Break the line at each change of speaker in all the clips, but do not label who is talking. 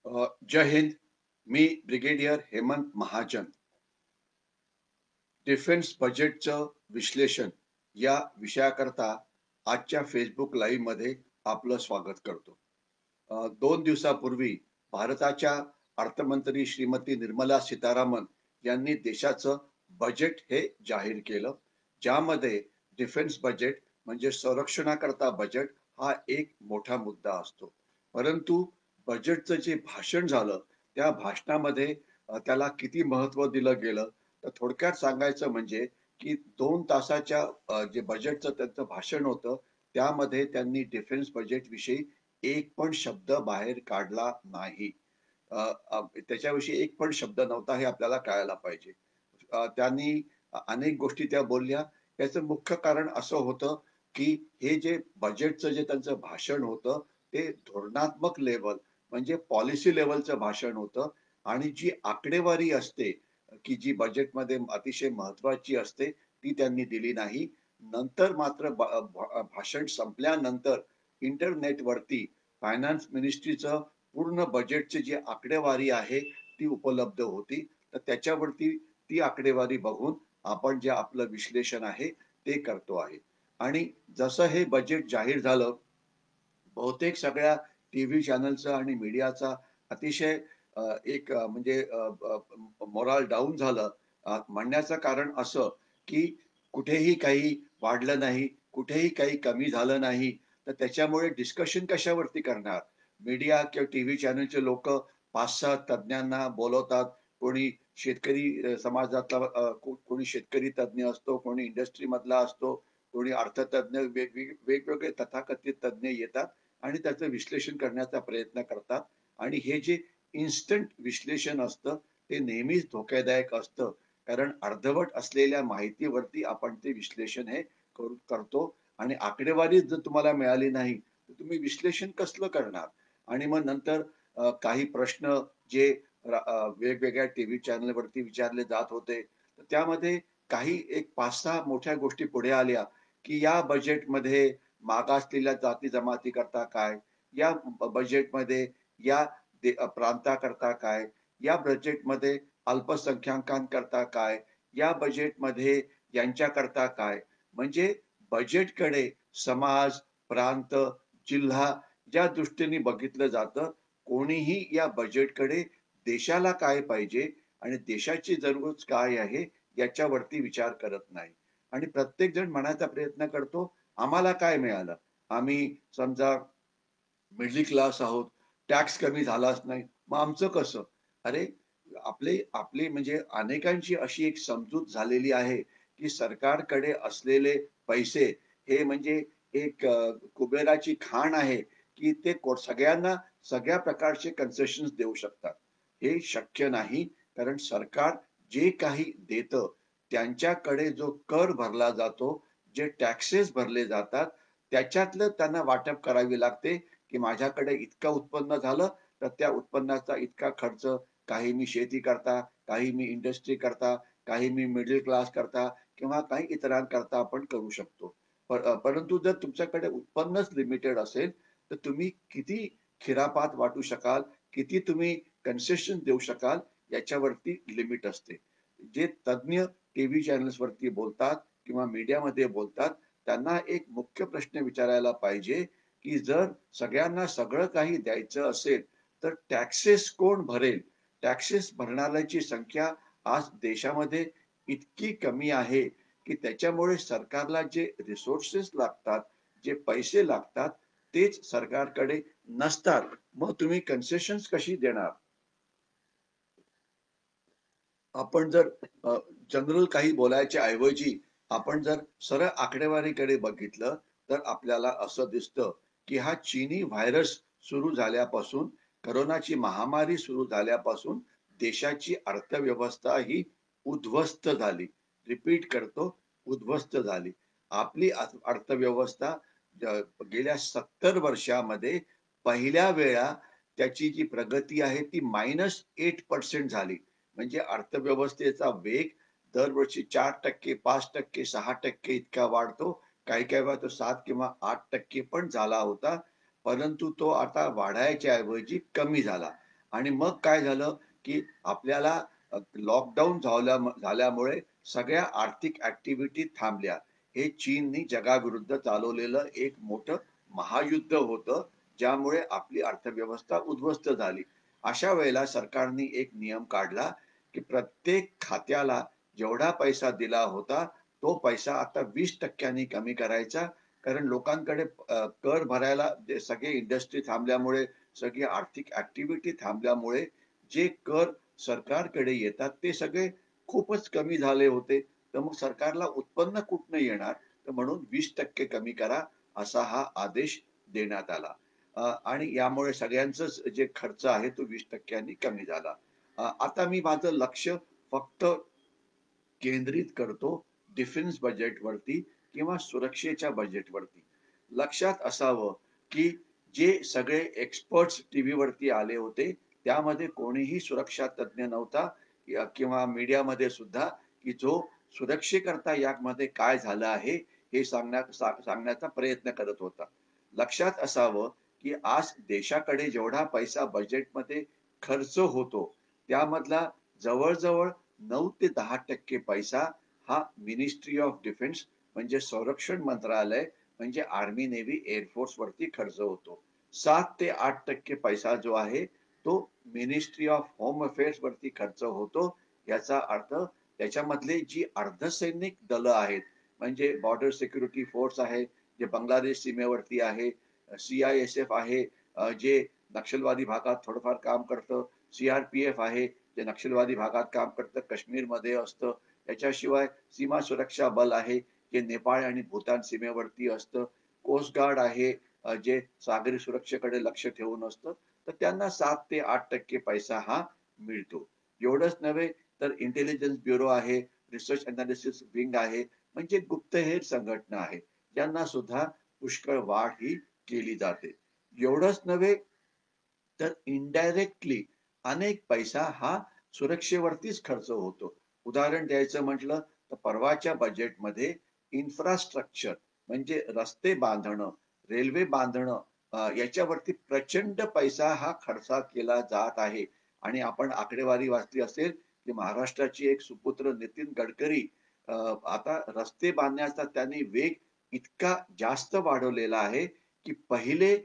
जय हिंद. मी brigadier Hemant Mahajan. Defence बजेटचं विश्लेषण या विषयाकरता आजच्या फेसबुक लाईव्ह मध्ये आपलं स्वागत करतो. 2 दिवसापूर्वी भारताच्या अर्थमंत्री श्रीमती निर्मला सीतारामन यांनी देशाचं बजेट हे जाहीर केलं, ज्यामध्ये डिफेन्स बजेट म्हणजे संरक्षणाकरता बजेट हा एक मोठा मुद्दा असतो. परंतु बजेटचं जे भाषण झालं त्या भाषणामध्ये त्याला किती महत्त्व दिलं गेलं, तर थोडक्यात सांगायचं म्हणजे की 2 तासाच्या जे बजेटचं त्यांचं भाषण होतं त्यामध्ये त्यांनी डिफेन्स बजेट विषयी एक पण शब्द बाहेर काढला नाही. अ, अ, त्याच्याविषयी एक पण शब्द नव्हता हे आपल्याला कळायला पाहिजे. त्यांनी अनेक गोष्टी त्या बोलल्या. याचं मुख्य कारण असं होतं की हे जे बजेटचं जे त्यांचं भाषण होतं ते धोरणात्मक लेव्हल म्हणजे पॉलिसी लेव्हलचं भाषण होतं आणि जी आकडेवारी असते की जी बजेटमध्ये अतिशय महत्वाची असते ती त्यांनी दिली नाही. नंतर मात्र भाषण संपल्यानंतर इंटरनेटवरती फायनान्स मिनिस्ट्रीचं पूर्ण बजेटची जी आकडेवारी आहे ती उपलब्ध होती. तर त्याच्यावरती ती आकडेवारी बघून आपण जे आपलं विश्लेषण आहे ते करतो आहे. आणि जसं हे बजेट जाहीर झालं, बहुतेक सगळ्या टीव्ही चॅनलचा आणि मीडियाचा अतिशय एक म्हणजे मोराल डाऊन झालं. म्हणण्याचं कारण असं की कुठेही काही वाढलं नाही, कुठेही काही कमी झालं नाही, तर त्याच्यामुळे डिस्कशन कशावरती करणार? मीडिया किंवा टीव्ही चॅनलचे लोक 5-6 तज्ञांना बोलवतात. कोणी शेतकरी समाजातला कोणी शेतकरी तज्ञ असतो, कोणी इंडस्ट्री मधला असतो, कोणी अर्थतज्ञ वेगवेगळे तथाकथित तज्ञ येतात आणि त्याचं विश्लेषण करण्याचा प्रयत्न करतात. आणि हे जे इन्स्टंट विश्लेषण असतं ते नेहमीच धोकादायक असतं. कारण अर्धवट असलेल्या माहितीवरती आपण ते विश्लेषण हे करतो आणि आकडेवारी जर तुम्हाला मिळाली नाही तर तुम्ही विश्लेषण कसलं करणार? आणि मग नंतर काही प्रश्न जे वेगवेगळ्या टीव्ही चॅनलवरती विचारले जात होते, तर त्यामध्ये काही एक 5-6 मोठ्या गोष्टी पुढे आल्या की या बजेटमध्ये मागासलेल्या जाती जमाती करता काय, या बजेटमध्ये या प्रांताकरता काय, या बजेटमध्ये अल्पसंख्याकांकरता काय, या बजेटमध्ये यांच्याकरता काय. म्हणजे बजेटकडे समाज, प्रांत, जिल्हा ज्या दृष्टीने बघितलं जातं, कोणीही या बजेटकडे देशाला काय पाहिजे आणि देशाची जरूरत काय आहे याच्यावरती विचार करत नाही. आणि प्रत्येक जण म्हणायचा प्रयत्न करतो, आम्हाला काय मिळालं? आम्ही समजा मिडल क्लास आहोत, टॅक्स कमी झालाच नाही, मग आमचं कसं? अरे, आपली म्हणजे अनेकांची अशी एक समजूत झालेली आहे, की सरकारकडे असलेले पैसे हे म्हणजे एक कुबेराची खाण आहे, की ते सगळ्यांना सगळ्या प्रकारचे कन्सेशन्स देऊ शकतात. हे शक्य नाही, कारण सरकार जे काही देतं, त्यांच्याकडे जो कर भरला जातो, जे टॅक्सेस भरले जातात, त्याच्यातलं त्यांना वाटप करावी लागते, की माझ्याकडे इतकं उत्पन्न झालं, तर त्या उत्पन्नाचा इतका खर्च काही मी शेती करता, काही मी इंडस्ट्री करता, काही मी मिडल क्लास करता किंवा काही इतरांकरता आपण करू शकतो. परंतु जर तुमच्याकडे उत्पन्नच लिमिटेड असेल, तर तुम्ही किती खिरापात वाटू शकाल, किती तुम्ही कन्सेशन देऊ शकाल, याच्यावरती लिमिट असते. जे तज्ञ टीव्ही चॅनल्स वरती बोलतात किंवा मीडियामध्ये बोलतात, त्यांना एक मुख्य प्रश्न विचारायला पाहिजे, की जर सगळ्यांना सगळं काही द्यायचं असेल, तर टॅक्सेस कोण भरेल? टॅक्सेस भरणाऱ्यांची संख्या आज देशामध्ये इतकी कमी आहे, की त्याच्यामुळे सरकारला जे रिसोर्सेस लागतात, जे पैसे लागतात, तेच सरकारकडे नसतात. मग तुम्ही कन्सेशन्स कशी देणार? आपण जर जनरल काही बोलायच्या ऐवजी आपण जर सरळ आकडेवारीकडे बघितलं, तर आपल्याला असं दिसतं, की हा चीनी व्हायरस सुरू झाल्यापासून, कोरोनाची महामारी सुरू झाल्यापासून देशाची अर्थव्यवस्था ही उद्ध्वस्त झाली. रिपीट करतो, उद्ध्वस्त झाली. आपली अर्थव्यवस्था गेल्या 70 वर्षामध्ये पहिल्या वेळा त्याची जी प्रगती आहे ती -8% झाली. म्हणजे अर्थव्यवस्थेचा वेग दरवर्षी 4%, 5%, 6% इतका वाढतो. काही-काही वेळा तो 7 किंवा 8% पण झाला होता. परंतु तो आता वाढायच्या ऐवजी कमी झाला. आणि मग काय झालं, की आपल्याला लॉकडाऊन झाल्यामुळे सगळ्या आर्थिक ॲक्टिव्हिटी थांबल्या. हे चीननी जगाविरुद्ध चालवलेलं एक मोठं महायुद्ध होतं, ज्यामुळे आपली अर्थव्यवस्था उद्ध्वस्त झाली. अशा वेळेला सरकारने एक नियम काढला, की प्रत्येक खात्याला जेवढा पैसा दिला होता, तो पैसा आता 20% कमी करायचा. कारण लोकांकडे कर भरायला जे सगळे इंडस्ट्री थांबल्यामुळे, सगळी आर्थिक ॲक्टिव्हिटी थांबल्यामुळे जे कर सरकारकडे येतात, ते सगळे खूपच कमी झाले होते. तर मग सरकारला उत्पन्न कुठनं येणार? तर म्हणून 20% कमी करा, असा हा आदेश देण्यात आला. आणि यामुळे सगळ्यांचंच जे खर्च आहे तो 20% कमी झाला. आता मी माझं लक्ष फक्त केंद्रित करतो डिफेन्स बजेटवरती किंवा सुरक्षेच्या बजेटवरती. लक्षात असावं, की जे सगळे एक्सपर्ट्स टीव्हीवरती आले होते, त्यामध्ये कोणीही सुरक्षा तज्ञ नव्हता किंवा मीडियामध्ये सुद्धा, की जो सुरक्षेकरता यामध्ये काय झालं आहे, हे सांगण्याचा प्रयत्न करत होता. लक्षात असावं, की आज देशाकडे जेवढा पैसा बजेटमध्ये खर्च होतो, त्यामधला जवळ-जवळ 9 ते 10% पैसा हा मिनिस्ट्री ऑफ डिफेन्स म्हणजे संरक्षण मंत्रालय म्हणजे आर्मी, नेव्ही, एअर फोर्स वरती खर्च होतो. 7 ते 8% पैसा जो आहे तो मिनिस्ट्री ऑफ होम अफेअर्स वरती खर्च होतो. याचा अर्थ त्याच्यामधले जी अर्धसैनिक दलं आहेत, म्हणजे बॉर्डर सिक्युरिटी फोर्स आहे, जे बांगलादेश सीमेवरती आहे, CISF आहे, जे नक्षलवादी भागात थोडंफार काम करतं, CRPF आहे, जे नक्षलवादी भागात काम करतं, काश्मीरमध्ये असतं. त्याच्याशिवाय सीमा सुरक्षा बल आहे, जे नेपाळ आणि भूतान सीमेवरती असतं. कोस्ट गार्ड आहे, जे सागरी सुरक्षेकडे लक्ष ठेवून असतं. तर त्यांना 7 ते 8% पैसा हा मिळतो. एवढंच नव्हे तर इंटेलिजन्स ब्युरो आहे, रिसर्च एनालिसिस विंग आहे, म्हणजे गुप्तहेर संघटना आहे. ज्यांना सुद्धा पुष्कळ वाढ ही केली जाते. एवढंच नव्हे तर इनडायरेक्टली अनेक पैसा हा सुरक्षेवरतीच खर्च होतो. उदाहरण द्यायचं म्हटलं तर परवाच्या बजेटमध्ये इन्फ्रास्ट्रक्चर म्हणजे रस्ते बांधणं, रेल्वे बांधणं याच्यावरती प्रचंड पैसा हा खर्च केला जात आहे. आणि आपण आकडेवारी वाचली असेल, की महाराष्ट्राचे एक सुपुत्र नितीन गडकरी आता रस्ते बांधण्याचा त्यांनी वेग इतका जास्त वाढवलेला आहे, की पहिले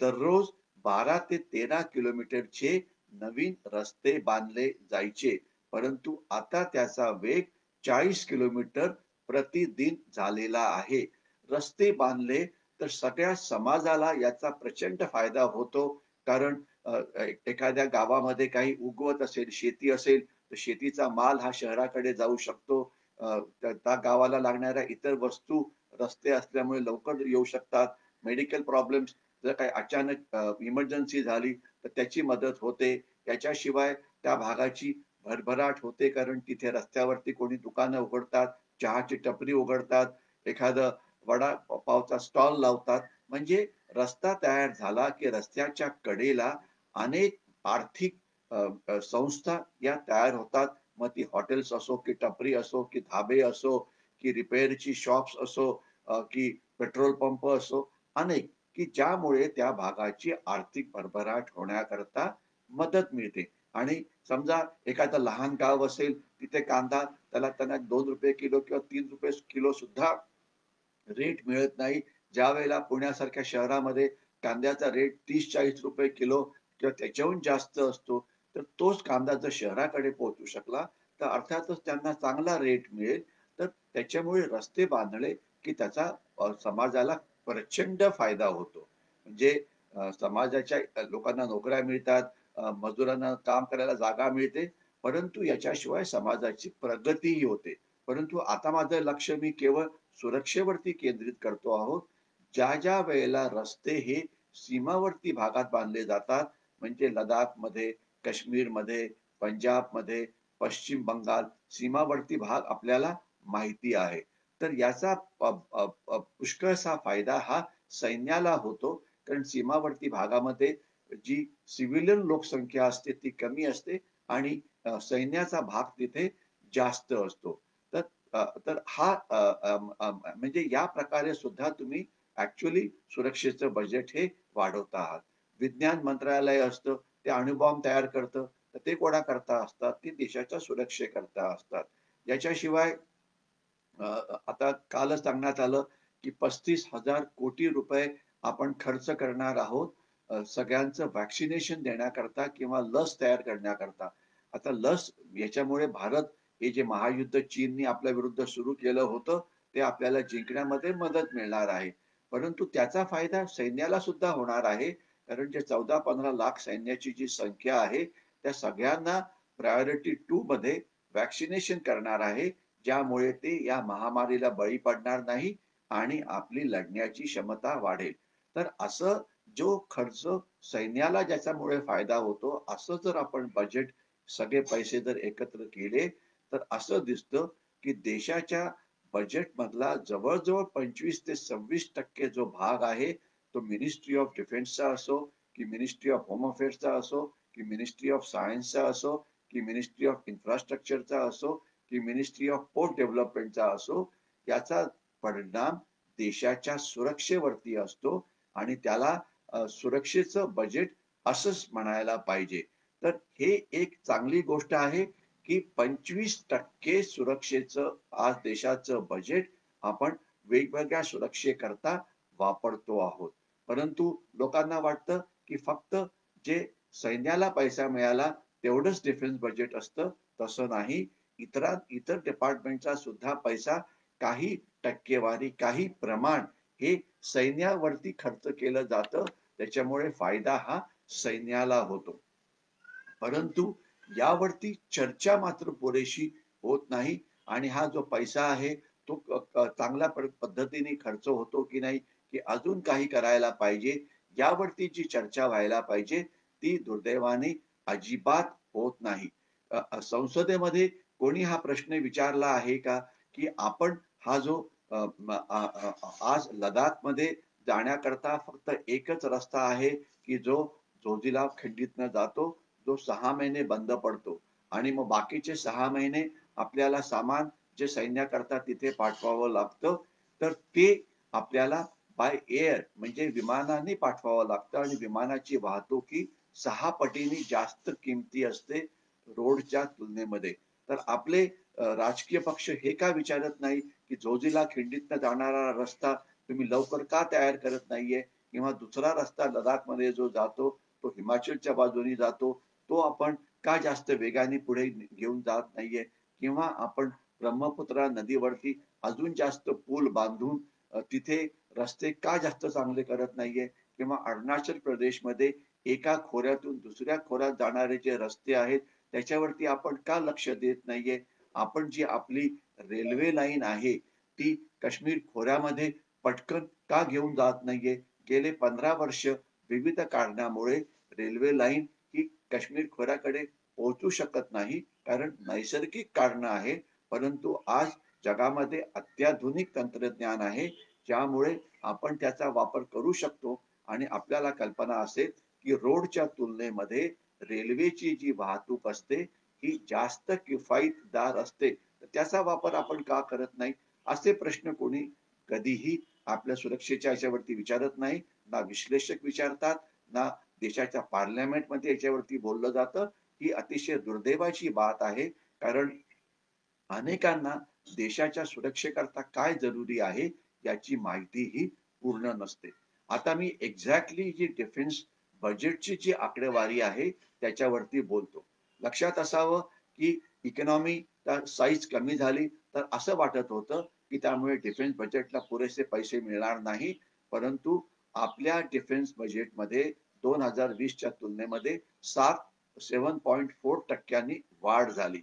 दररोज 12 ते 13 किलोमीटरचे नवीन रस्ते बांधले जायचे. परंतु आता त्याचा वेग 40 किलोमीटर प्रतिदिन झालेला आहे. रस्ते बांधले तर सगळ्या समाजाला याचा प्रचंड फायदा होतो. कारण एखाद्या गावामध्ये काही उगवत असेल, शेती असेल, तर शेतीचा माल हा शहराकडे जाऊ शकतो. त्या गावाला लागणाऱ्या इतर वस्तू रस्ते असल्यामुळे लवकर येऊ शकतात. मेडिकल प्रॉब्लेम्स जर काही अचानक इमर्जन्सी झाली तर त्याची मदत होते. त्याच्याशिवाय त्या भागाची भरभराट होते कारण तिथे रस्त्यावरती कोणी दुकानं उघडतात, चहाची टपरी उघडतात, एखादं वडापावचा स्टॉल लावतात. म्हणजे रस्ता तयार झाला की रस्त्याच्या कडेला अनेक आर्थिक संस्था या तयार होतात. मग ती हॉटेल्स असो, की टपरी असो, की धाबे असो, की रिपेअरची शॉप्स असो, की पेट्रोल पंप असो, अनेक की ज्यामुळे त्या भागाची आर्थिक भरभराट होण्याकरता मदत मिळते. आणि समजा एखादं लहान गाव असेल, तिथे कांदा त्यांना ₹2 किलो किंवा ₹3 किलो सुद्धा रेट मिळत नाही. ज्यावेळेला पुण्यासारख्या शहरामध्ये कांद्याचा रेट ₹30-40 किलो किंवा त्याच्याहून जास्त असतो, तर तोच कांदा जर शहराकडे पोहोचू शकला, तर अर्थातच त्यांना चांगला रेट मिळेल. तर त्याच्यामुळे रस्ते बांधले, की त्याचा समाजाला प्रचंड फायदा होतो. म्हणजे समाजाच्या लोकांना नोकऱ्या मिळतात, मजुरांना काम करायला जागा मिळते, परंतु याच्याशिवाय समाजाची प्रगतीही होते. परंतु आता माझं लक्ष मी केवळ सुरक्षेवरती केंद्रित करतो आहोत. ज्या वेळेला रस्ते हे सीमावर्ती भागात बांधले जातात, म्हणजे लडाखमध्ये, काश्मीरमध्ये, पंजाबमध्ये, पश्चिम बंगाल सीमावर्ती भाग आपल्याला माहिती आहे. तर याचा पुष्कळसा फायदा हा सैन्याला होतो. कारण सीमावर्ती भागामध्ये जी सिव्हिलियन लोकसंख्या असते ती कमी असते आणि सैन्याचा भाग तिथे जास्त असतो. तर तर हा म्हणजे या प्रकारे सुद्धा तुम्ही ऍक्च्युअली सुरक्षेचं बजेट हे वाढवता आहात. विज्ञान मंत्रालय असतं, ते अणुबॉम्ब तयार करतं, तर ते कोणाकरता असतात? ते देशाच्या सुरक्षेकरता असतात. याच्याशिवाय आता कालच सांगण्यात आलं, की 35,000 कोटी रुपये आपण खर्च करणार आहोत सगळ्यांचं व्हॅक्सिनेशन देण्याकरता किंवा लस तयार करण्याकरता. आता लस याच्यामुळे भारत हे जे महायुद्ध चीनने आपल्या विरुद्ध सुरू केलं होतं, ते आपल्याला जिंकण्यामध्ये मदत मिळणार आहे. परंतु त्याचा फायदा सैन्याला सुद्धा होणार आहे. कारण जे 14-15 लाख सैन्याची जी संख्या आहे, त्या सगळ्यांना प्रायोरिटी 2 मध्ये व्हॅक्सिनेशन करणार आहे. ज्यामुळे ते या महामारीला बळी पडणार नाही आणि आपली लढण्याची क्षमता वाढेल. तर असं जो खर्च सैन्याला ज्याच्यामुळे फायदा होतो, असं जर आपण बजेट सगळे पैसे जर एकत्र केले, तर असं दिसतं की देशाच्या बजेटमधला जवळ-जवळ 25 ते 26% जो भाग आहे, तो मिनिस्ट्री ऑफ डिफेन्सचा असो, की मिनिस्ट्री ऑफ होम अफेअर्सचा असो, की मिनिस्ट्री ऑफ सायन्सचा असो, की मिनिस्ट्री ऑफ इन्फ्रास्ट्रक्चरचा असो, की मिनिस्ट्री ऑफ पोर्ट डेव्हलपमेंटचा असो, याचा परिणाम देशाच्या सुरक्षेवरती असतो आणि त्याला सुरक्षेचं बजेट असंच म्हणायला पाहिजे. तर हे एक चांगली गोष्ट आहे, की 25% सुरक्षेचं आज देशाचं बजेट आपण वेगवेगळ्या सुरक्षेकरता वापरतो आहोत. परंतु लोकांना वाटतं, की फक्त जे सैन्याला पैसा मिळाला तेवढंच डिफेन्स बजेट असतं. तसं नाही. इतर डिपार्टमेंटचा सुद्धा पैसा काही टक्केवारी, काही प्रमाण हे सैन्यावरती खर्च केलं जातं. त्याच्यामुळे फायदा हा सैन्याला होतो. परंतु यावरती चर्चा मात्र पुरेशी होत नाही आणि हा जो पैसा आहे तो चांगल्या पद्धतीने खर्च होतो की नाही, की अजून काही करायला पाहिजे, यावरती जी चर्चा व्हायला पाहिजे ती दुर्दैवाने अजिबात होत नाही. संसदेमध्ये कोणी हा प्रश्न विचारला आहे का, की आपण हा जो आज लडाखमध्ये जाण्याकरता फक्त एकच रस्ता आहे, की जो जोजिला खिंडीतनं जातो, जो 6 महिने बंद पडतो आणि मग बाकीचे 6 महिने आपल्याला सामान जे सैन्याकरता तिथे पाठवावं लागतं, तर ते आपल्याला बाय एअर म्हणजे विमानाने पाठवावं लागतं आणि विमानाची वाहतूक ही 6 पटीने जास्त किमती असते रोडच्या तुलनेमध्ये. तर आपले राजकीय पक्ष हे का विचारत नाही, की झोजिला खिंडीतनं जाणारा रस्ता तुम्ही लवकर का तयार करत नाहीये? किंवा दुसरा रस्ता लडाखमध्ये जो जातो, तो हिमाचलच्या बाजूने जातो, तो आपण का जास्त वेगाने पुढे घेऊन जात नाहीये? किंवा आपण ब्रह्मपुत्रा नदीवरती अजून जास्त पूल बांधून तिथे रस्ते का जास्त चांगले करत नाहीये? किंवा अरुणाचल प्रदेशमध्ये एका खोऱ्यातून दुसऱ्या खोऱ्यात जाणारे जे रस्ते आहेत, त्याच्यावरती आपण का लक्ष देत नाहीये? आपण जी आपली रेल्वे लाईन आहे, ती काश्मीर खोऱ्यामध्ये पटकन का घेऊन जात नाहीये? गेले 15 वर्ष विविध कारणामुळे रेल्वे लाईन ही काश्मीर खोऱ्याकडे पोहोचू शकत नाही. कारण नैसर्गिक कारणं आहे. परंतु आज जगामध्ये अत्याधुनिक तंत्रज्ञान आहे, ज्यामुळे आपण त्याचा वापर करू शकतो आणि आपल्याला कल्पना असेल, की रोडच्या तुलनेमध्ये रेल्वेची जी वाहतूक असते, ही जास्त किफायतदार असते. तर त्याचा वापर आपण का करत नाही? असे प्रश्न कोणी कधीही आपल्या सुरक्षेच्या ह्याच्यावरती विचारत नाही. ना विश्लेषक विचारतात, ना देशाच्या पार्लमेंटमध्ये याच्यावरती बोललं जातं. ही अतिशय दुर्दैवाची बात आहे. कारण अनेकांना देशाच्या सुरक्षेकरता काय जरुरी आहे याची माहितीही पूर्ण नसते. आता मी एक्झॅक्टली जी डिफेन्स बजेटची जी आकडेवारी आहे त्याच्यावरती बोलतो. लक्षात असावं की इकॉनॉमी साईज कमी झाली तर असं वाटत होतं की त्यामुळे डिफेन्स बजेटला पुरेसे पैसे मिळणार नाही. परंतु आपल्या डिफेन्स बजेटमध्ये 2020च्या तुलनेमध्ये 7.4% वाढ झाली.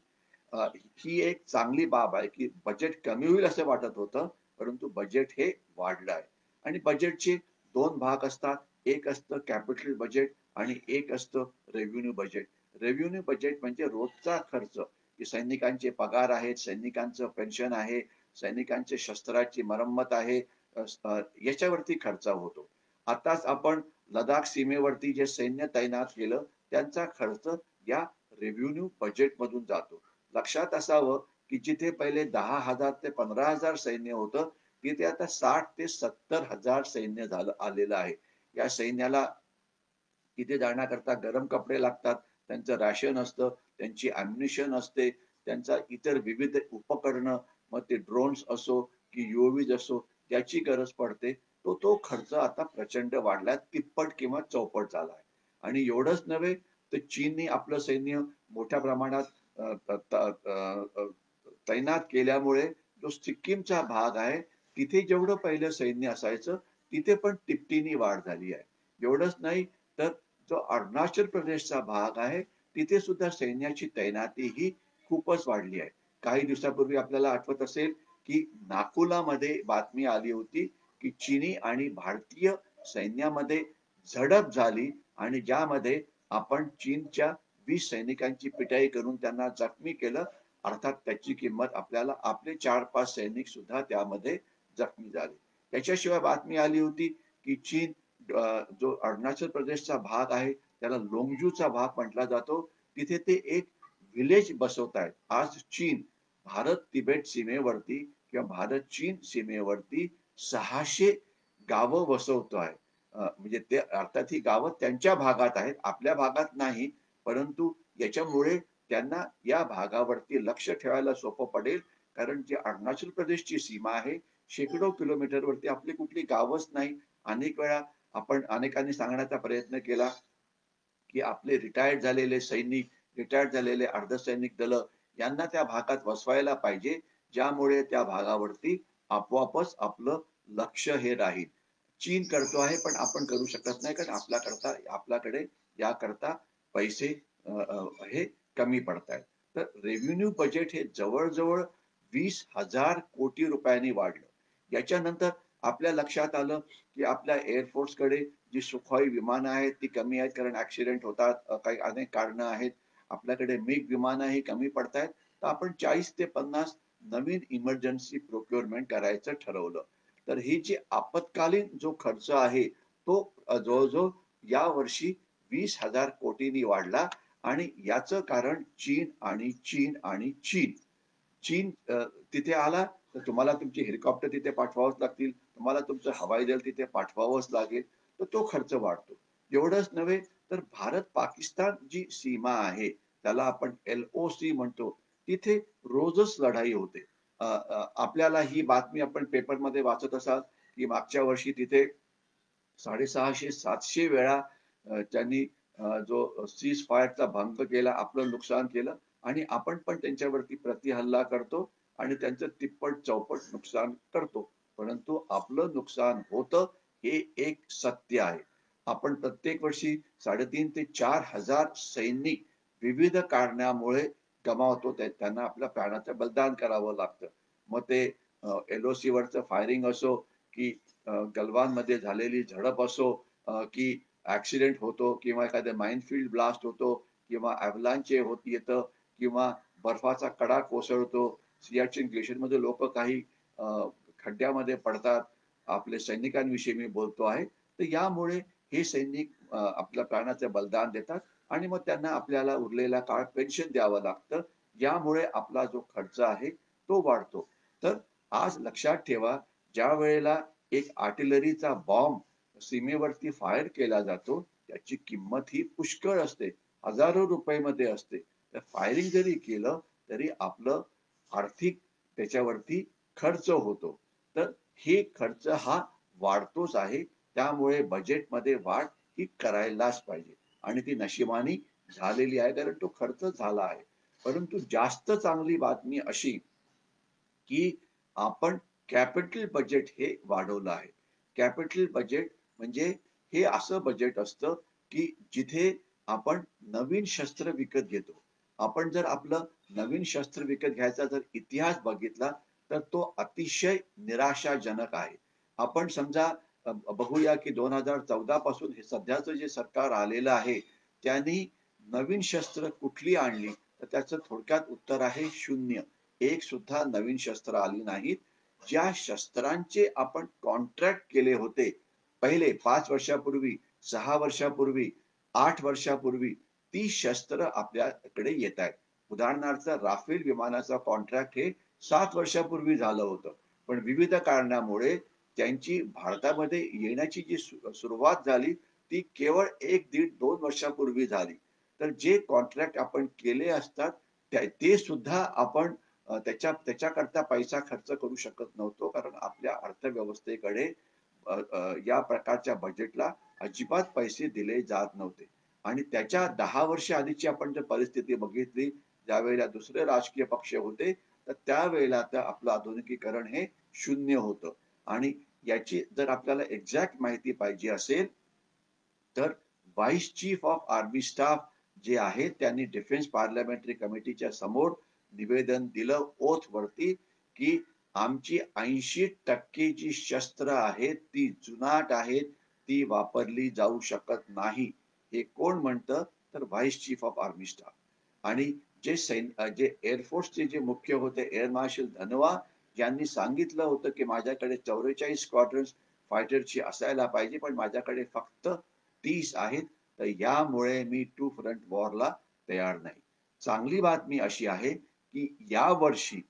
ही एक चांगली बाब आहे, की बजेट कमी होईल असं वाटत होतं, परंतु बजेट हे वाढलं आहे. आणि बजेटचे 2 भाग असतात. एक असतं कॅपिटल बजेट आणि एक असतं रेव्हेन्यू बजेट. रेव्हेन्यू बजेट म्हणजे रोजचा खर्च, की सैनिकांचे पगार आहेत, सैनिकांचं पेन्शन आहे, सैनिकांचे शस्त्राची मरम्मत आहे, याच्यावरती खर्च होतो. आताच आपण लडाख सीमेवरती जे सैन्य तैनात केलं, त्यांचा खर्च या रेव्हेन्यू बजेटमधून जातो. लक्षात असावं, की जिथे पहिले 10,000 ते 15,000 सैन्य होतं, तिथे आता 60 ते 70,000 सैन्य आलेलं आहे. या सैन्याला तिथे जाण्याकरता गरम कपडे लागतात, त्यांचं राशन असतं, त्यांची अम्युनिशन असते, त्यांचा इतर विविध उपकरणं, मग ते ड्रोन्स असो की UAVs असो, त्याची गरज पडते. तो खर्च आता प्रचंड वाढलाय. तिप्पट किंवा चौपट झालाय. आणि एवढंच नव्हे, तर चीनने आपलं सैन्य मोठ्या प्रमाणात अ, त त अ, तैनात केल्यामुळे जो सिक्कीमचा भाग आहे, तिथे जेवढं पहिलं सैन्य असायचं, तिथे पण तिपटीने वाढ झाली आहे. एवढंच नाही, तर जो अरुणाचल प्रदेशचा भाग आहे, तिथे सुद्धा सैन्याची तैनाती ही खूपच वाढली आहे. काही दिवसापूर्वी आपल्याला आठवत असेल, की नाकुलामध्ये बातमी आली होती, की चीनी आणि भारतीय सैन्यामध्ये झडप झाली आणि ज्यामध्ये आपण चीनच्या 20 सैनिकांची पिटाई करून त्यांना जखमी केलं. अर्थात त्याची किंमत आपल्याला आपले 4-5 सैनिक सुद्धा त्यामध्ये जखमी झाले. त्याच्याशिवाय बातमी आली होती, की चीन जो अरुणाचल प्रदेशचा भाग आहे, त्याला लोंगजूचा भाग म्हटला जातो. तिथे ते एक व्हिलेज बसवतायत. आज चीन भारत-तिबेट सीमेवरती किंवा भारत-चीन सीमेवरती 600 गावं वसवतो आहे. म्हणजे ते अर्थात ही गावं त्यांच्या भागात आहेत, आपल्या भागात नाही. परंतु याच्यामुळे त्यांना या भागावरती लक्ष ठेवायला सोपं पडेल. कारण जी अरुणाचल प्रदेशची सीमा आहे, शेकडो किलोमीटरवरती आपली कुठली गावच नाही. अनेक वेळा आपण अनेकांनी सांगण्याचा प्रयत्न केला, की आपले रिटायर्ड झालेले सैनिक, रिटायर्ड झालेले अर्धसैनिक दलं यांना त्या भागात वसवायला पाहिजे, ज्यामुळे त्या भागावरती आपोआपच आपलं लक्ष हे राहील. चीन करतो आहे, पण आपण करू शकत नाही, कारण आपल्याकडे याकरता पैसे हे कमी पडतायत. तर रेव्हेन्यू बजेट हे जवळ-जवळ 20,000 कोटी रुपयांनी वाढलं. याच्यानंतर आपल्या लक्षात आलं, की आपल्या एअर फोर्सकडे जी सुखोई विमानं आहेत ती कमी आहेत, कारण ॲक्सिडेंट होतात. काही अनेक कारणं आहेत. आपल्याकडे मिग विमानं ही कमी पडतायत. तर आपण 40 ते 50 नवीन इमर्जन्सी प्रोक्युरमेंट करायचं ठरवलं. तर ही जी आपत्कालीन जो खर्च आहे, तो जवळ-जवळ यावर्षी 20,000 कोटींनी वाढला आणि याचं कारण चीन आणि चीन आणि चीन. चीन तिथे आला तर तुम्हाला तुमची हेलिकॉप्टर तिथे पाठवावंच लागतील. तुम्हाला तुमचं हवाई दल तिथे पाठवावंच लागेल. तर तो खर्च वाढतो. एवढंच नव्हे, तर भारत-पाकिस्तान जी सीमा आहे, त्याला आपण LOC म्हणतो. तिथे रोजच लढाई होते. आपल्याला ही बातमी आपण पेपरमध्ये वाचत असाल, की मागच्या वर्षी तिथे 650-700 वेळा त्यांनी जो सीज फायरचा भंग केला, आपलं नुकसान केलं आणि आपण पण त्यांच्यावरती प्रतिहल्ला करतो आणि त्यांचं तिप्पट-चौपट नुकसान करतो. परंतु आपलं नुकसान होतं हे एक सत्य आहे. आपण प्रत्येक वर्षी 3.5 ते 4,000 सैनिक विविध कारणामुळे गमावतो. त्यांना आपल्या प्राणाचं बलिदान करावं लागतं. मग ते LOC वरचं फायरिंग असो, की गलवानमध्ये झालेली झडप असो, की ॲक्सिडेंट होतो किंवा एखादा माइनफील्ड ब्लास्ट होतो किंवा अॅव्हलांच होत येतं किंवा बर्फाचा कडा कोसळतो. सियाचीन ग्लेशियरमध्ये लोकं काही खड्ड्यामध्ये पडतात. आपल्या सैनिकांविषयी मी बोलतो आहे. तर यामुळे हे सैनिक आपल्या प्राणाचं बलिदान देतात आणि मग त्यांना आपल्याला उरलेला काळ पेन्शन द्यावं लागतं. यामुळे आपला जो खर्च आहे तो वाढतो. तर आज लक्षात ठेवा, ज्यावेळेला एक आर्टिलरीचा बॉम्ब सीमेवरती फायर केला जातो, त्याची किंमत ही पुष्कळ असते. हजारो रुपयेमध्ये असते. तर फायरिंग जरी केलं, तरी आपलं आर्थिक त्याच्यावरती खर्च होतो. तर हे खर्च हा वाढतोच आहे. त्यामुळे बजेटमध्ये वाढ ही करायलाच पाहिजे आणि ती नशिबाने झालेली आहे, कारण तो खर्च झाला आहे. परंतु जास्त चांगली बातमी अशी, की आपण कॅपिटल बजेट हे वाढवलं आहे. कॅपिटल बजेट म्हणजे हे असं बजेट असतं, की जिथे आपण नवीन शस्त्र विकत घेतो. आपण जर आपलं नवीन शस्त्र विकत घ्यायचा जर इतिहास बघितला, तर तो अतिशय निराशाजनक आहे. आपण समजा बघूया की 2014 पासून हे सध्याचं जे सरकार आलेलं आहे, त्यांनी नवीन शस्त्र कुठली आणली? तर त्याचं थोडक्यात उत्तर आहे 0. एक सुद्धा नवीन शस्त्र आली नाहीत. ज्या शस्त्रांचे आपण कॉन्ट्रॅक्ट केले होते, पहिले 5 वर्षापूर्वी, 6 वर्षापूर्वी, 8 वर्षापूर्वी, ती शस्त्र आपल्याकडे येतायत. उदाहरणार्थ राफेल विमानाचा कॉन्ट्रॅक्ट हे 7 वर्षापूर्वी झालं होतं. पण विविध कारणामुळे त्यांची भारतामध्ये येण्याची जी सुरुवात झाली, ती केवळ 1, दीड, 2 वर्षापूर्वी झाली. तर जे कॉन्ट्रॅक्ट आपण केले असतात ते सुद्धा आपण त्याच्याकरता पैसा खर्च करू शकत नव्हतो. कारण आपल्या अर्थव्यवस्थेकडे या प्रकारच्या बजेटला अजिबात पैसे दिले जात नव्हते. आणि त्याच्या 10 वर्ष आधीची आपण जर परिस्थिती बघितली, ज्यावेळेला दुसरे राजकीय पक्ष होते, तर त्यावेळेला तर आपलं आधुनिकीकरण हे शून्य होतं. आणि याची जर आपल्याला एक्झॅक्ट माहिती पाहिजे असेल, तर vice chief of army staff जे आहेत त्यांनी डिफेन्स पार्लमेंटरी कमिटीच्या समोर निवेदन दिलं ओथ वरती, की आमची 80% जी शस्त्र आहेत ती जुनाट आहेत, ती वापरली जाऊ शकत नाही. हे कोण म्हणतं? तर vice chief of army staff. आणि जे एअरफोर्सचे जे मुख्य होते एअर मार्शल धनोआ यांनी सांगितलं होतं, की माझ्याकडे 44 स्क्वॉड्रन्स फायटरची असायला पाहिजे, पण माझ्याकडे फक्त 30 आहेत. तर यामुळे मी टू फ्रंट वॉरला तयार नाही. चांगली बातमी अशी आहे, की यावर्षी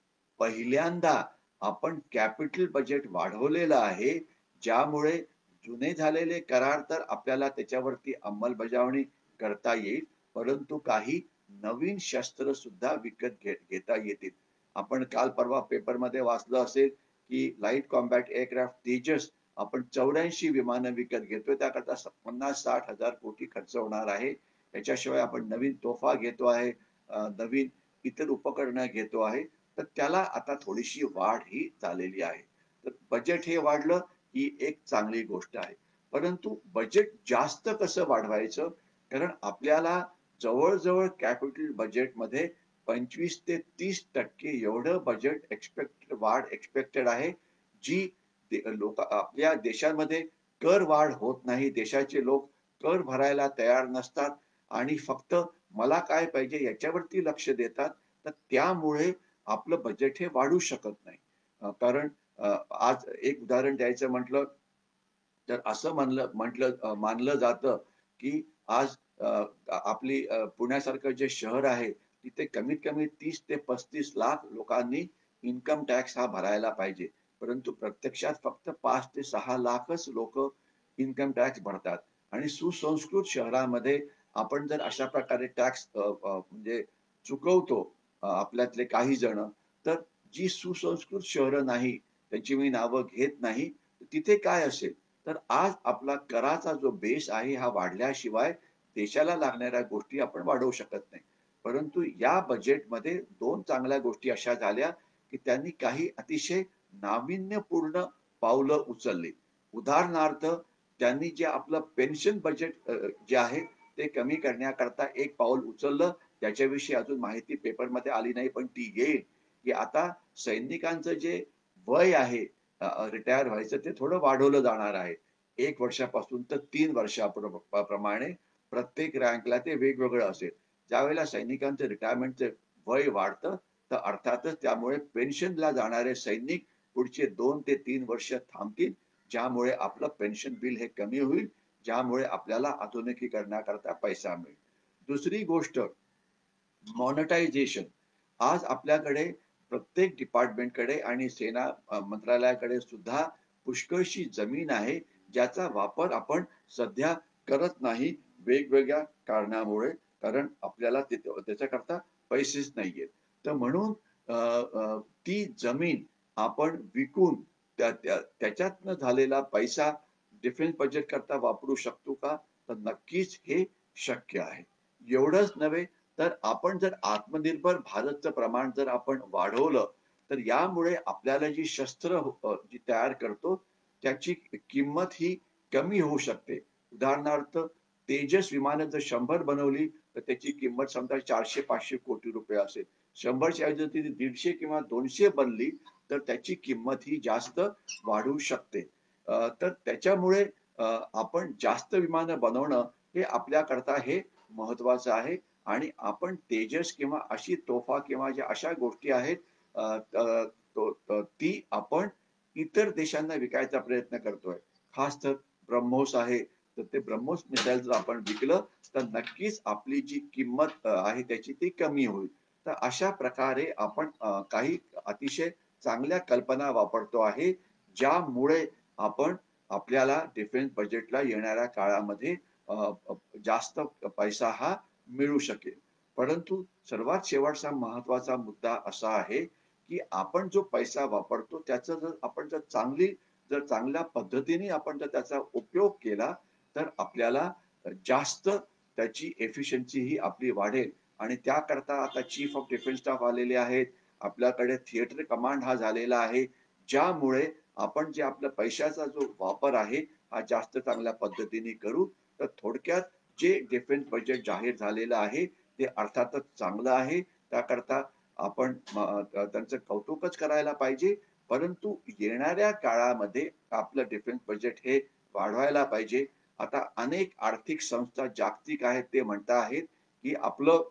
पहिल्यांदा आपण कॅपिटल बजेट वाढवलेलं आहे, ज्यामुळे जुने झालेले करार तर आपल्याला त्याच्यावरती अंमलबजावणी करता येईल, परंतु काही नवीन शस्त्र सुद्धा विकत घेता येतील. आपण काल परवा पेपरमध्ये वाचलं असेल, की लाईट कॉम्बॅट एअरक्राफ्ट तेजस आपण 84 विमानं विकत घेतोय. त्याकरता 50-60 हजार कोटी खर्च होणार आहे. त्याच्याशिवाय आपण नवीन तोफा घेतो आहे, नवीन इतर उपकरणं घेतो आहे. तर त्याला आता थोडीशी वाढ ही झालेली आहे. तर बजेट हे वाढलं ही एक चांगली गोष्ट आहे. परंतु बजेट जास्त कसं वाढवायचं? कारण आपल्याला जवळ-जवळ कॅपिटल बजेटमध्ये 25 ते 30% एवढं बजेट वाढ एक्स्पेक्टेड आहे, जी लोक आपल्या देशामध्ये कर वाढ होत नाही. देशाचे लोक कर भरायला तयार नसतात आणि फक्त मला काय पाहिजे याच्यावरती लक्ष देतात. तर त्यामुळे आपलं बजेट हे वाढू शकत नाही. कारण आज एक उदाहरण द्यायचं म्हटलं तर असं मानलं जातं, की आज आपली पुण्यासारखं जे शहर आहे, तिथे कमीत कमी 30 ते 35 लाख लोकांनी इन्कम टॅक्स हा भरायला पाहिजे. परंतु प्रत्यक्षात फक्त 5 ते 6 लाखच लोकं इन्कम टॅक्स भरतात. आणि सुसंस्कृत शहरामध्ये आपण जर अशा प्रकारे टॅक्स म्हणजे चुकवतो आपल्यातले काही जण, तर जी सुसंस्कृत शहरं नाही, त्यांची मी नावं घेत नाही, तिथे काय असेल? तर आज आपला कराचा जो बेस आहे हा वाढल्याशिवाय देशाला लागणाऱ्या गोष्टी आपण वाढवू शकत नाही. परंतु या बजेटमध्ये 2 चांगल्या गोष्टी अशा झाल्या, की त्यांनी काही अतिशय नाविन्यपूर्ण पावलं उचलली. उदाहरणार्थ त्यांनी जे आपलं पेन्शन बजेट जे आहे ते कमी करण्याकरता एक पाऊल उचललं. त्याच्याविषयी अजून माहिती पेपरमध्ये आली नाही, पण ती येईल, की आता सैनिकांचं जे वय आहे रिटायर व्हायचं ते थोडं वाढवलं जाणार आहे. 1 वर्षापासून तर 3 प्रमाणे प्रत्येक रँकला ते वेगवेगळं असेल. ज्यावेळेला सैनिकांचं रिटायरमेंटचं वय वाढतं, तर अर्थातच त्यामुळे पेन्शनला जाणारे सैनिक पुढचे 2 ते 3 वर्ष थांबतील, ज्यामुळे आपलं पेन्शन बिल हे कमी होईल, ज्यामुळे आपल्याला आधुनिकीकरणाकरता पैसा मिळेल. दुसरी गोष्ट मॉनिटायझेशन. आज आपल्याकडे प्रत्येक डिपार्टमेंटकडे आणि सेना मंत्रालयाकडे सुद्धा पुष्कळशी जमीन आहे, ज्याचा वापर आपण सध्या करत नाही वेगवेगळ्या कारणामुळे. कारण आपल्याला त्याच्याकरता पैसेच नाहीयेत. तर म्हणून ती जमीन आपण विकून त्याच्यातनं झालेला पैसा डिफेन्स बजेट करता वापरू शकतो का? तर नक्कीच हे शक्य आहे. एवढंच नव्हे, तर आपण जर आत्मनिर्भर भारतचं प्रमाण जर आपण वाढवलं, तर यामुळे आपल्याला जी शस्त्र जी तयार करतो, त्याची किंमत ही कमी होऊ शकते. उदाहरणार्थ तेजस विमानं जर 100 बनवली, तर त्याची किंमत समजा 400-500 कोटी रुपये असेल. 100च्या ऐवजी ती 150 किंवा 200 बनली, तर त्याची किंमत ही जास्त वाढू शकते. तर त्याच्यामुळे आपण जास्त विमानं बनवणं हे आपल्याकरता हे महत्वाचं आहे. आणि आपण तेजस किंवा अशी तोफा किंवा ज्या अशा गोष्टी आहेत ती आपण इतर देशांना विकायचा प्रयत्न करतोय. खास तर ब्रह्मोस आहे. तर ते ब्रह्मोस मिसाईल जर आपण विकलं, तर नक्कीच आपली जी किंमत आहे त्याची ती कमी होईल. तर अशा प्रकारे आपण काही अतिशय चांगल्या कल्पना वापरतो आहे, ज्यामुळे आपण आपल्याला डिफेन्स बजेटला येणाऱ्या काळामध्ये जास्त पैसा हा मिळू शकेल. परंतु सर्वात शेवटचा महत्वाचा मुद्दा असा आहे, की आपण जो पैसा वापरतो त्याचं जर आपण जर चांगल्या पद्धतीने आपण जर त्याचा उपयोग केला, तर आपल्याला जास्त त्याची एफिशियन्सी ही आपली वाढेल आणि त्याकरता आता चीफ ऑफ डिफेन्स स्टाफ आलेले आहेत. आपल्याकडे थिएटर कमांड हा झालेला आहे. ज्यामुळे आपण जे आपल्या पैशाचा जो वापर आहे, हा जास्त चांगल्या पद्धतीने करू. तर थोडक्यात जे डिफेन्स बजेट जाहीर झालेलं आहे, ते अर्थातच चांगलं आहे. त्याकरता आपण त्यांचं कौतुकच करायला पाहिजे. परंतु येणाऱ्या काळामध्ये आपलं डिफेन्स बजेट हे वाढवायला पाहिजे. आता अनेक आर्थिक संस्था जागतिक आहेत ते म्हणत आहेत, की आपलं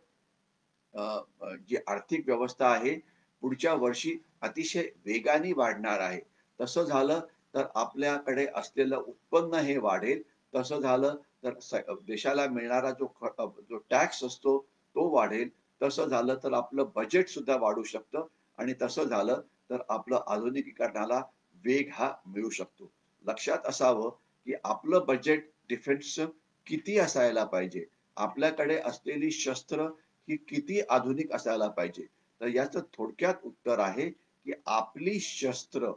जी आर्थिक व्यवस्था आहे, पुढच्या वर्षी अतिशय वेगाने वाढणार आहे. तसं झालं तर आपल्याकडे असलेलं उत्पन्न हे वाढेल. तसं झालं तर देशाला मिळणारा जो टॅक्स असतो तो वाढेल. तसं झालं तर आपलं बजेट सुद्धा वाढू शकतं आणि तसं झालं तर आपलं आधुनिकीकरणाला वेग हा मिळू शकतो. लक्षात असावं, की आपलं बजेट डिफेन्सचं किती असायला पाहिजे? आपल्याकडे असलेली शस्त्र ही किती आधुनिक असायला पाहिजे? तर याचं थोडक्यात उत्तर आहे, की आपली शस्त्र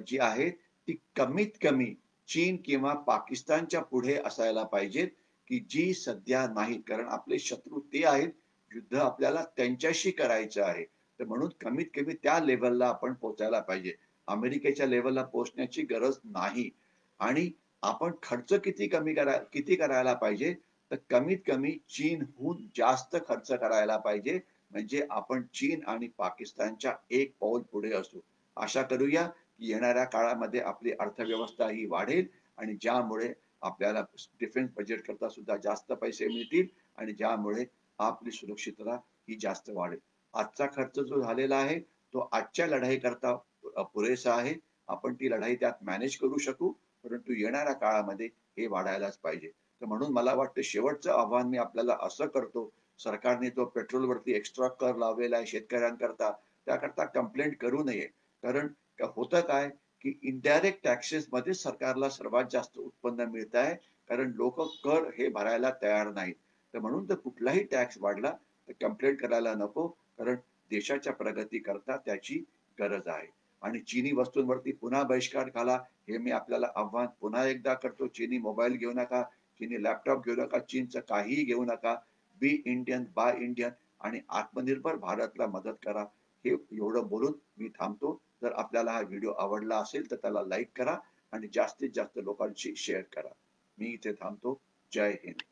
जी आहेत ती कमीत कमी चीन किंवा पाकिस्तानच्या पुढे असायला पाहिजेत, की जी सध्या नाहीत. कारण आपले शत्रू ते आहेत, युद्ध आपल्याला त्यांच्याशी करायचं आहे. तर म्हणून कमीत कमी त्या लेव्हलला आपण पोहोचायला पाहिजे. अमेरिकेच्या लेव्हलला पोहोचण्याची गरज नाही. आणि आपण खर्च किती करायला पाहिजे? तर कमीत कमी चीनहून जास्त खर्च करायला पाहिजे. म्हणजे आपण चीन आणि पाकिस्तानच्या एक पाऊल पुढे असू. आशा करूया की येणाऱ्या काळामध्ये आपली अर्थव्यवस्था ही वाढेल आणि ज्यामुळे आपल्याला डिफेन्स बजेट करता सुद्धा जास्त पैसे मिळतील आणि ज्यामुळे आपली सुरक्षितता ही जास्त वाढेल. आजचा खर्च जो झालेला आहे तो आजच्या लढाई करता पुरेसा आहे. आपण ती लढाई त्यात मॅनेज करू शकू. परंतु येणाऱ्या काळामध्ये हे वाढायलाच पाहिजे. तर म्हणून मला वाटतं शेवटचं आव्हान मी आपल्याला असं करतो, सरकारने जो पेट्रोलवरती एक्स्ट्रा कर लावलेला आहे शेतकऱ्यांकरता, त्याकरता कंप्लेंट करू नये. कारण होतं काय, की इनडायरेक्ट टॅक्सेस मध्ये सरकारला सर्वात जास्त उत्पन्न मिळत आहे. कारण लोक कर हे भरायला तयार नाहीत. तर म्हणून जर कुठलाही टॅक्स वाढला तर कंप्लेंट करायला नको. कारण देशाच्या प्रगतीकरता त्याची गरज आहे. आणि चीनी वस्तूंवरती पुन्हा बहिष्कार घाला, हे मी आपल्याला आव्हान पुन्हा एकदा करतो. चीनी मोबाईल घेऊ नका, चीनी लॅपटॉप घेऊ नका, चीनचं काहीही घेऊ नका. बी इंडियन, बाय इंडियन आणि आत्मनिर्भर भारतला मदत करा. हे एवढं बोलून मी थांबतो. जर आपल्याला हा व्हिडिओ आवडला असेल तर त्याला लाईक करा आणि जास्तीत जास्त लोकांशी शेअर करा. मी इथे थांबतो. जय हिंद.